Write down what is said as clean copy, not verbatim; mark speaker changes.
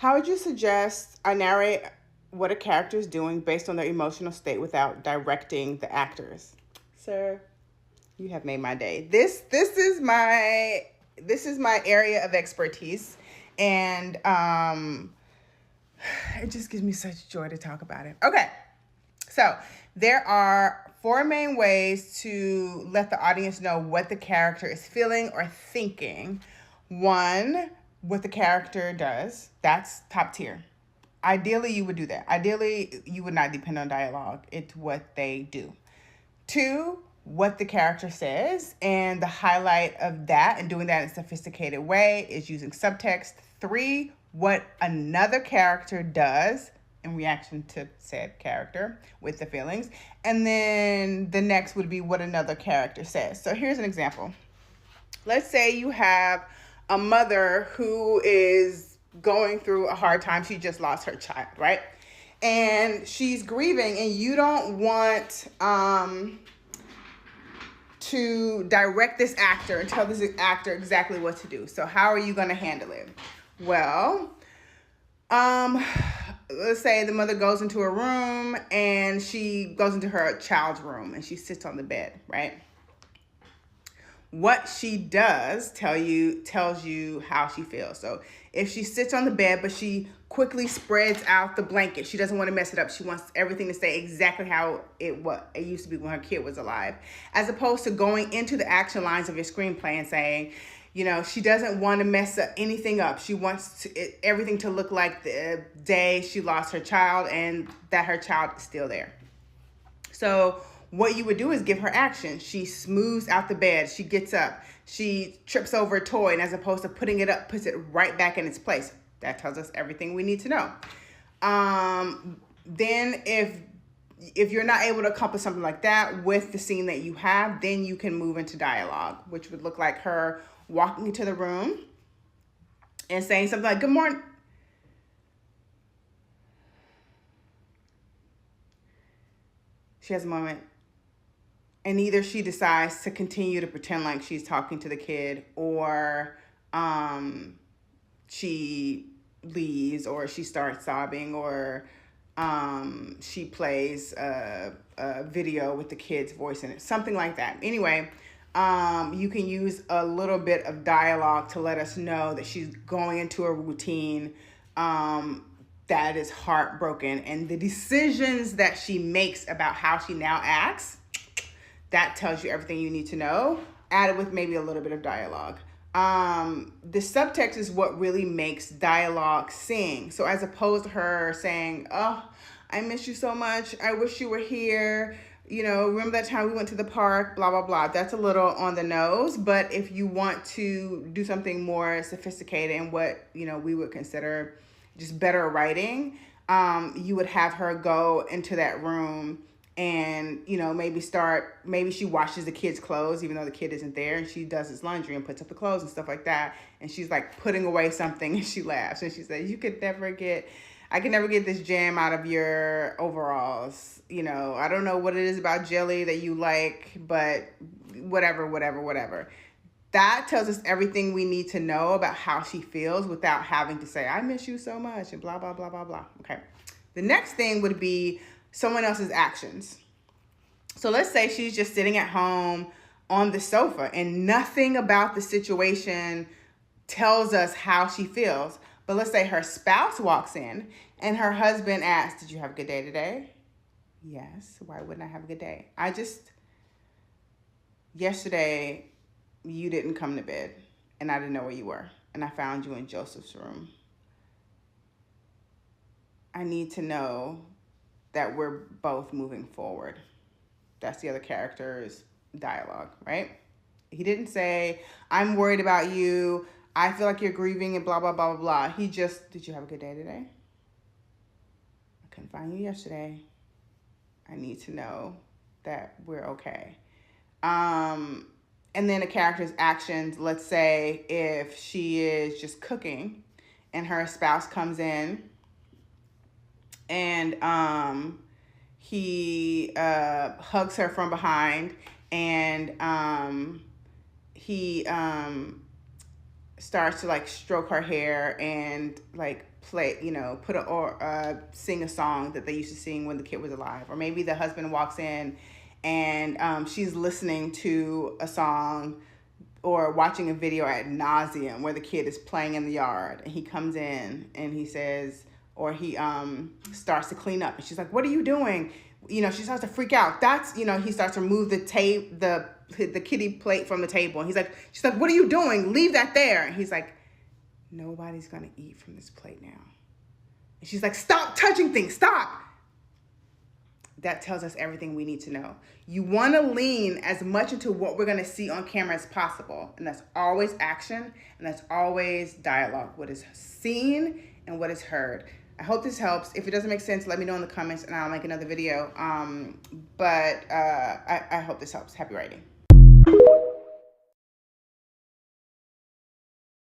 Speaker 1: How would you suggest I narrate what a character is doing based on their emotional state without directing the actors? Sir, you have made my day. This is my area of expertise, and it just gives me such joy to talk about it. Okay, so there are four main ways to let the audience know what the character is feeling or thinking. One, what the character does. That's top tier. Ideally, you would do that. Ideally, you would not depend on dialogue. It's what they do. Two, what the character says, and the highlight of that and doing that in a sophisticated way is using subtext. Three, what another character does in reaction to said character with the feelings. And then the next would be what another character says. So here's an example. Let's say you have a mother who is going through a hard time. She just lost her child, right? And she's grieving, and you don't want to direct this actor and tell this actor exactly what to do. So how are you going to handle it? Well, let's say the mother goes into a room and she goes into her child's room and she sits on the bed, right? What she does tells you how she feels. So if she sits on the bed, but she quickly spreads out the blanket, she doesn't want to mess it up. She wants everything to stay exactly how it used to be when her kid was alive, as opposed to going into the action lines of your screenplay and saying, she doesn't want to mess anything up. She wants everything to look like the day she lost her child and that her child is still there. So what you would do is give her action. She smooths out the bed. She gets up. She trips over a toy, and as opposed to putting it up, puts it right back in its place. That tells us everything we need to know. Then if you're not able to accomplish something like that with the scene that you have, then you can move into dialogue, which would look like her walking into the room and saying something like, "Good morning." She has a moment. And either she decides to continue to pretend like she's talking to the kid, or she leaves, or she starts sobbing, or she plays a video with the kid's voice in it, something like that. Anyway, you can use a little bit of dialogue to let us know that she's going into a routine that is heartbroken, and the decisions that she makes about how she now acts, that tells you everything you need to know, added with maybe a little bit of dialogue. The subtext is what really makes dialogue sing. So as opposed to her saying, "Oh, I miss you so much. I wish you were here. Remember that time we went to the park, blah, blah, blah." That's a little on the nose. But if you want to do something more sophisticated and what, we would consider just better writing, you would have her go into that room and maybe she washes the kid's clothes even though the kid isn't there, and she does his laundry and puts up the clothes and stuff like that, and she's like putting away something, and she laughs and she says, I can never get this jam out of your overalls. I don't know what it is about jelly that you like, but whatever. That tells us everything we need to know about how she feels without having to say, "I miss you so much," and blah, blah, blah, blah, blah. Okay. The next thing would be someone else's actions. So let's say she's just sitting at home on the sofa and nothing about the situation tells us how she feels. But let's say her spouse walks in and her husband asks, "Did you have a good day today?" "Yes. Why wouldn't I have a good day? Yesterday you didn't come to bed and I didn't know where you were, and I found you in Joseph's room. I need to know that we're both moving forward." That's the other character's dialogue, right? He didn't say, "I'm worried about you. I feel like you're grieving," and blah, blah, blah, blah, blah. He just, "Did you have a good day today? I couldn't find you yesterday. I need to know that we're okay." And then a character's actions, let's say if she is just cooking and her spouse comes in and he hugs her from behind, and he starts to like stroke her hair and like play, you know, put a or sing a song that they used to sing when the kid was alive. Or maybe the husband walks in and she's listening to a song or watching a video ad nauseum where the kid is playing in the yard, and he comes in and he says, or he starts to clean up, and she's like, "What are you doing?" You know, she starts to freak out. That's, you know, he starts to remove the kitty plate from the table, and she's like, "What are you doing? Leave that there." And he's like, "Nobody's gonna eat from this plate now." And she's like, "Stop touching things, stop." That tells us everything we need to know. You want to lean as much into what we're going to see on camera as possible. And that's always action, and that's always dialogue. What is seen and what is heard. I hope this helps. If it doesn't make sense, let me know in the comments and I'll make another video. I hope this helps. Happy writing.